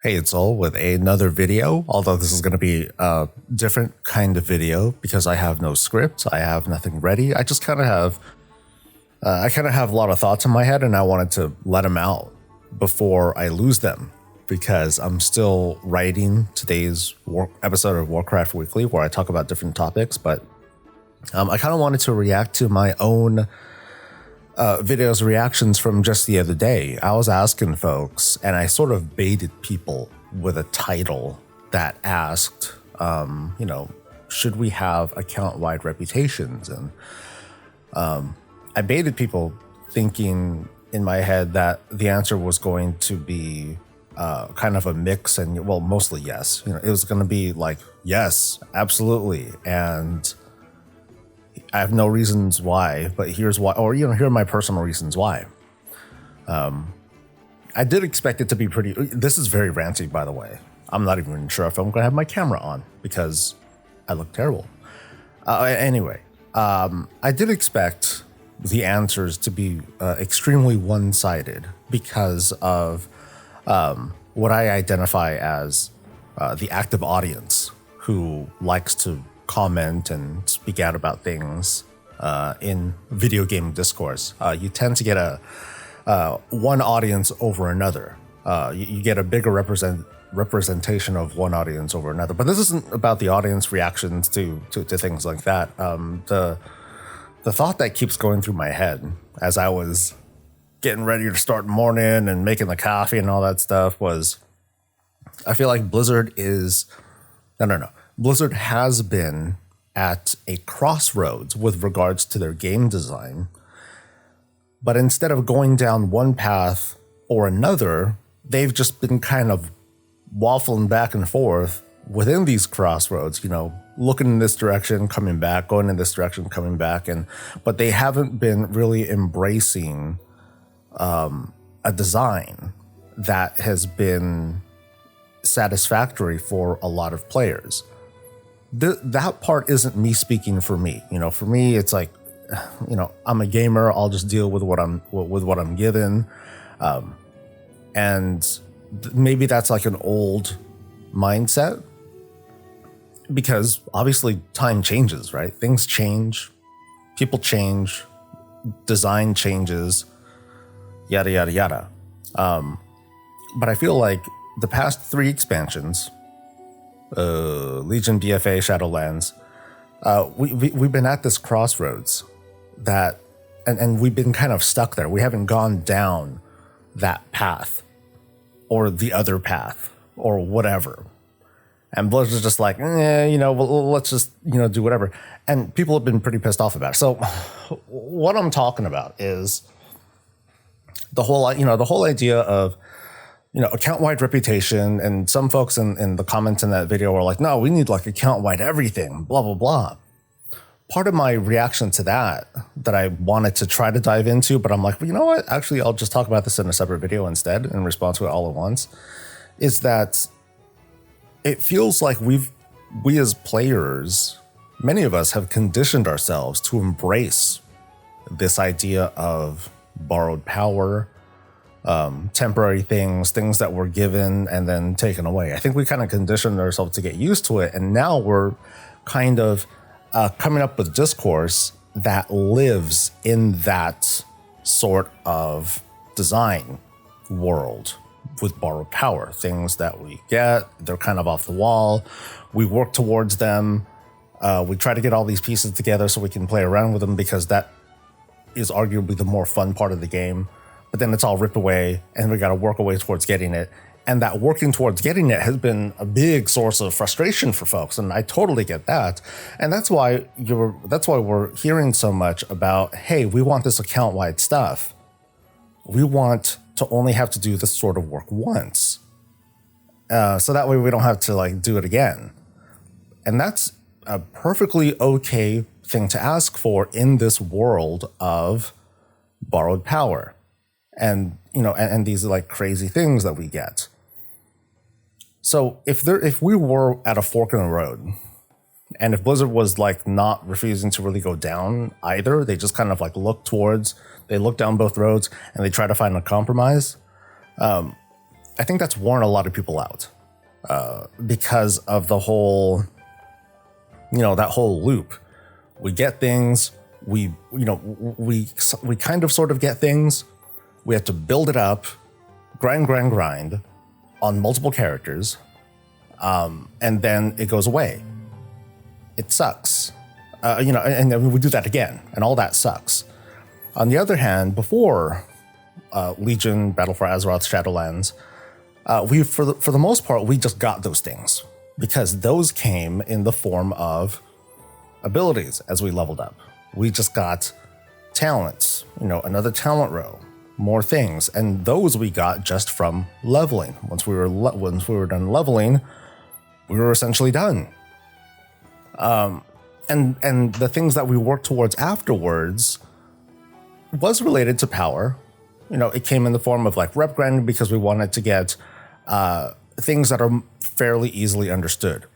Hey, it's Soul with another video, although this is going to be a different kind of video because I have no script. I have nothing ready. I just kind of have, a lot of thoughts in my head, and I wanted to let them out before I lose them because I'm still writing today's episode of Warcraft Weekly where I talk about different topics, but I kind of wanted to react to my own videos reactions from just the other day. I was asking folks, and I sort of baited people with a title that asked, should we have account-wide reputations? And I baited people thinking in my head that the answer was going to be kind of a mix, and well, mostly yes. It was going to be like, yes, absolutely, and I have no reasons why, but here's why, or here are my personal reasons why. I did expect it to be pretty. This is very ranty, by the way. I'm not even sure if I'm going to have my camera on because I look terrible. Anyway, I did expect the answers to be extremely one-sided because of what I identify as the active audience who likes to comment and speak out about things in video game discourse. You tend to get one audience over another. You get a bigger representation of one audience over another. But this isn't about the audience reactions to things like that. The thought that keeps going through my head as I was getting ready to start the morning and making the coffee and all that stuff was, I feel like Blizzard has been at a crossroads with regards to their game design. But instead of going down one path or another, they've just been kind of waffling back and forth within these crossroads, looking in this direction, coming back, going in this direction, coming back. But they haven't been really embracing a design that has been satisfactory for a lot of players. That part isn't me speaking for me. For me, it's like, I'm a gamer. I'll just deal with what I'm given, and maybe that's like an old mindset because obviously time changes, right? Things change, people change, design changes, yada yada yada. But I feel like the past 3 expansions, Legion, BFA, Shadowlands, we've been at this crossroads that, and we've been kind of stuck there. We haven't gone down that path or the other path or whatever. And Blizzard's just like, let's just, do whatever. And people have been pretty pissed off about it. So what I'm talking about is the whole idea of, account-wide reputation, and some folks in the comments in that video were like, no, we need like account-wide everything, blah, blah, blah. Part of my reaction to that I wanted to try to dive into, but I'm like, well, you know what? Actually, I'll just talk about this in a separate video instead in response to it all at once, is that it feels like we as players, many of us have conditioned ourselves to embrace this idea of borrowed power, temporary things that were given and then taken away. I think we kind of conditioned ourselves to get used to it. And now we're kind of coming up with discourse that lives in that sort of design world with borrowed power. Things that we get, they're kind of off the wall. We work towards them. We try to get all these pieces together so we can play around with them because that is arguably the more fun part of the game. But then it's all ripped away and we got to work our way towards getting it. And that working towards getting it has been a big source of frustration for folks. And I totally get that. And that's why we're hearing so much about, hey, we want this account-wide stuff. We want to only have to do this sort of work once. So that way we don't have to do it again. And that's a perfectly okay thing to ask for in this world of borrowed power. And and these crazy things that we get. So if we were at a fork in the road, and if Blizzard was not refusing to really go down either, they just kind of look down both roads and they try to find a compromise. I think that's worn a lot of people out because of the whole, that whole loop. We get things, we kind of sort of get things. We have to build it up, grind on multiple characters, and then it goes away. It sucks. And then we do that again, and all that sucks. On the other hand, before Legion, Battle for Azeroth, Shadowlands, we for the most part, we just got those things because those came in the form of abilities as we leveled up. We just got talents, another talent row, more things, and those we got just from leveling. Once we were done leveling, we were essentially done. And the things that we worked towards afterwards was related to power. It came in the form of like rep grinding because we wanted to get things that are fairly easily understood.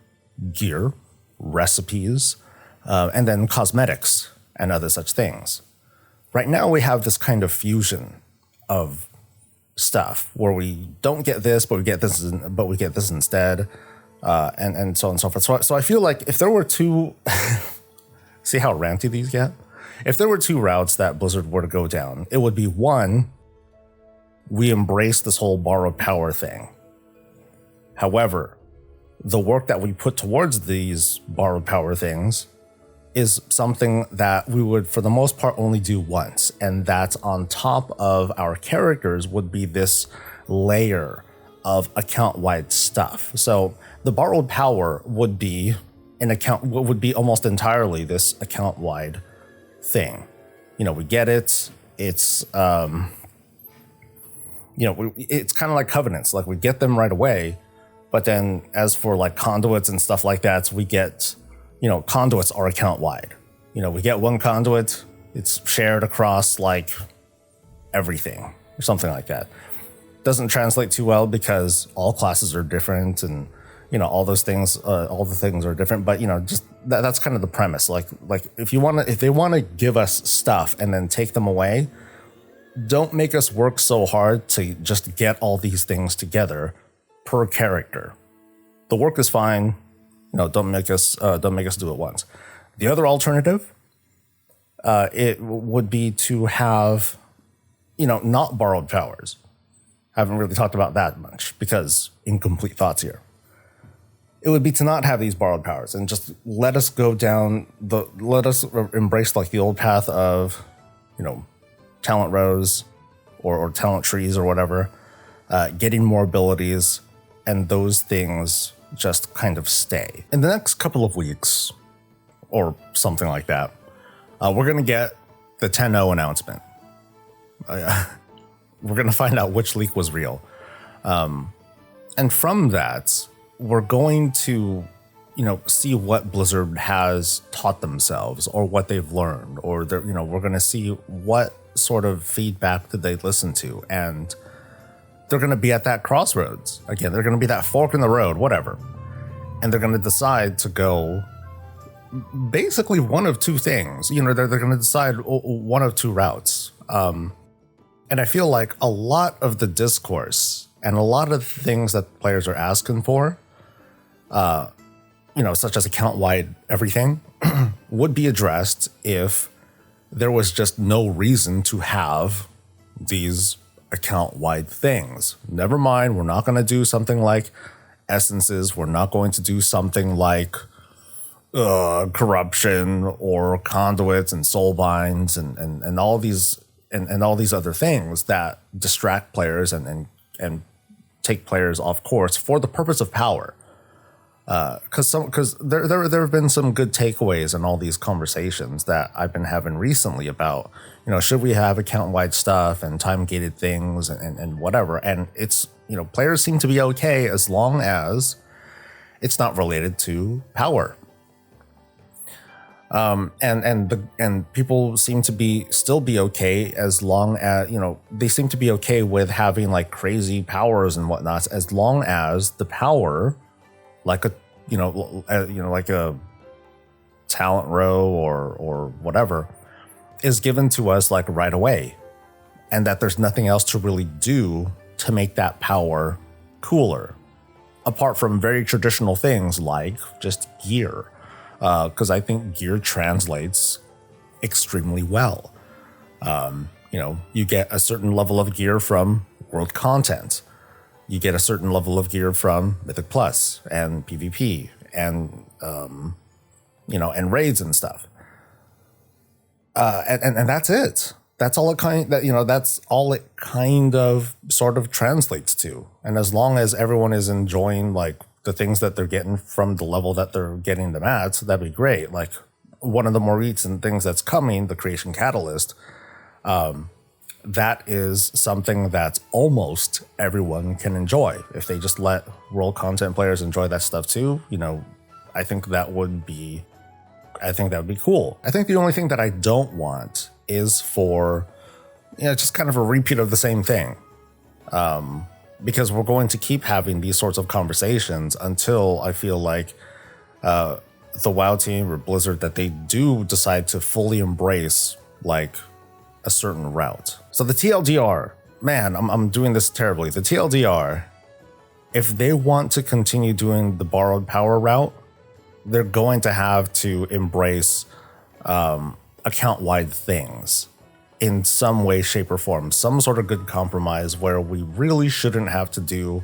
Gear, recipes, and then cosmetics and other such things. Right now we have this kind of fusion of stuff where we don't get this, but we get this instead, and so on and so forth. So I feel like if there were two, see how ranty these get? If there were two routes that Blizzard were to go down, it would be one, we embrace this whole borrowed power thing. However, the work that we put towards these borrowed power things is something that we would, for the most part, only do once. And that's on top of our characters would be this layer of account-wide stuff. So the borrowed power would be almost entirely this account-wide thing. We get it. It's, it's kind of like covenants. Like we get them right away. But then as for like conduits and stuff like that, we get, conduits are account wide. We get one conduit, it's shared across like everything or something like that. Doesn't translate too well because all classes are different and, all those things, all the things are different. But, just that's kind of the premise. Like if they want to give us stuff and then take them away, don't make us work so hard to just get all these things together per character. The work is fine. Don't make us do it once. The other alternative, it would be to have, not borrowed powers. Haven't really talked about that much because incomplete thoughts here. It would be to not have these borrowed powers and just let us embrace like the old path of, talent rows or talent trees or whatever, getting more abilities, and those things just kind of stay. In the next couple of weeks, or something like that, we're going to get the 10.0 announcement. We're going to find out which leak was real. And from that, we're going to, see what Blizzard has taught themselves or what they've learned, or we're going to see what sort of feedback did they listen to. And they're going to be at that crossroads. Again, they're going to be that fork in the road, whatever. And they're going to decide to go basically one of two things. They're going to decide one of two routes. And I feel like a lot of the discourse and a lot of the things that players are asking for, such as account-wide everything, would be addressed if there was just no reason to have these account-wide things. Never mind, we're not going to do something like essences. We're not going to do something like corruption or conduits and soul binds and all these and all these other things that distract players and take players off course for the purpose of power. Because there have been some good takeaways in all these conversations that I've been having recently about, should we have account-wide stuff and time-gated things and whatever. And it's, players seem to be okay as long as it's not related to power. And people seem to still be okay as long as, they seem to be okay with having like crazy powers and whatnot, as long as the power, like a talent row or whatever, is given to us like right away, and that there's nothing else to really do to make that power cooler, apart from very traditional things like just gear, because I think gear translates extremely well. You get a certain level of gear from world content. You get a certain level of gear from Mythic Plus and PvP and and raids and stuff. And that's it. That's all that's all it kind of sort of translates to. And as long as everyone is enjoying like the things that they're getting from the level that they're getting them at, that'd be great. Like one of the more recent things that's coming, the Creation Catalyst, that is something that almost everyone can enjoy. If they just let world content players enjoy that stuff too, I think that would be cool. I think the only thing that I don't want is for, just kind of a repeat of the same thing. Because we're going to keep having these sorts of conversations until I feel like the WoW team or Blizzard, that they do decide to fully embrace like a certain route. So the TLDR, man, I'm doing this terribly. The TLDR, if they want to continue doing the borrowed power route, they're going to have to embrace account-wide things in some way, shape, or form. Some sort of good compromise where we really shouldn't have to do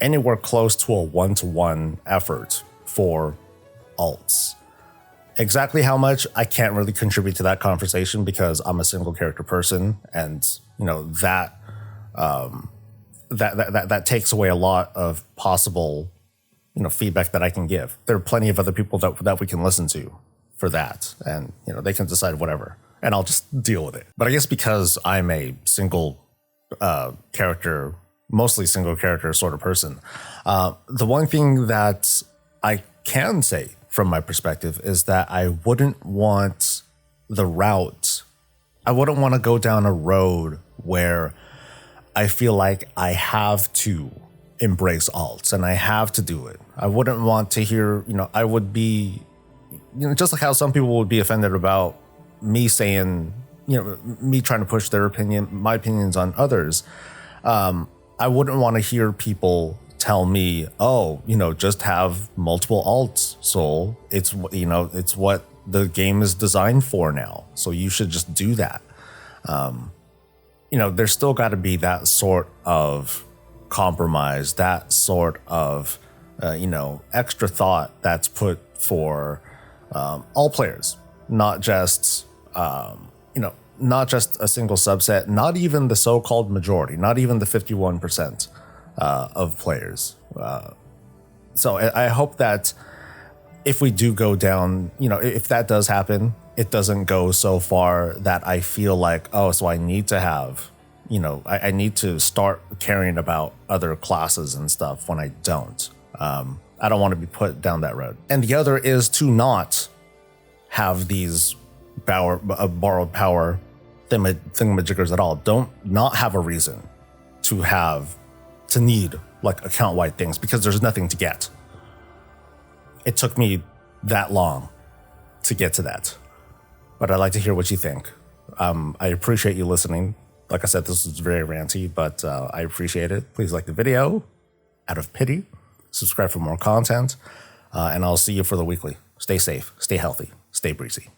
anywhere close to a one-to-one effort for alts. Exactly how much, I can't really contribute to that conversation because I'm a single character person, and that takes away a lot of possible feedback that I can give. There are plenty of other people that we can listen to for that, and they can decide whatever, and I'll just deal with it. But I guess because I'm a single character, mostly single character sort of person, the one thing that I can say from my perspective is that I wouldn't want to go down a road where I feel like I have to embrace alts and I have to do it. I wouldn't want to hear, I would be, just like how some people would be offended about me saying, me trying to push my opinions on others. I wouldn't want to hear people tell me, just have multiple alts, Soul. It's what the game is designed for now. So you should just do that. There's still got to be that sort of compromise, that sort of, extra thought that's put for all players, not just a single subset, not even the so-called majority, not even the 51%. Of players. So I hope that if we do go down, if that does happen, it doesn't go so far that I feel like, so I need to have, I need to start caring about other classes and stuff when I don't. I don't want to be put down that road. And the other is to not have these borrowed power thingamajiggers at all. Don't not have a reason to need like account-wide things because there's nothing to get. It took me that long to get to that, but I'd like to hear what you think. I appreciate you listening. Like I said, this is very ranty, but I appreciate it. Please like the video out of pity, subscribe for more content, and I'll see you for the weekly. Stay safe, stay healthy, stay breezy.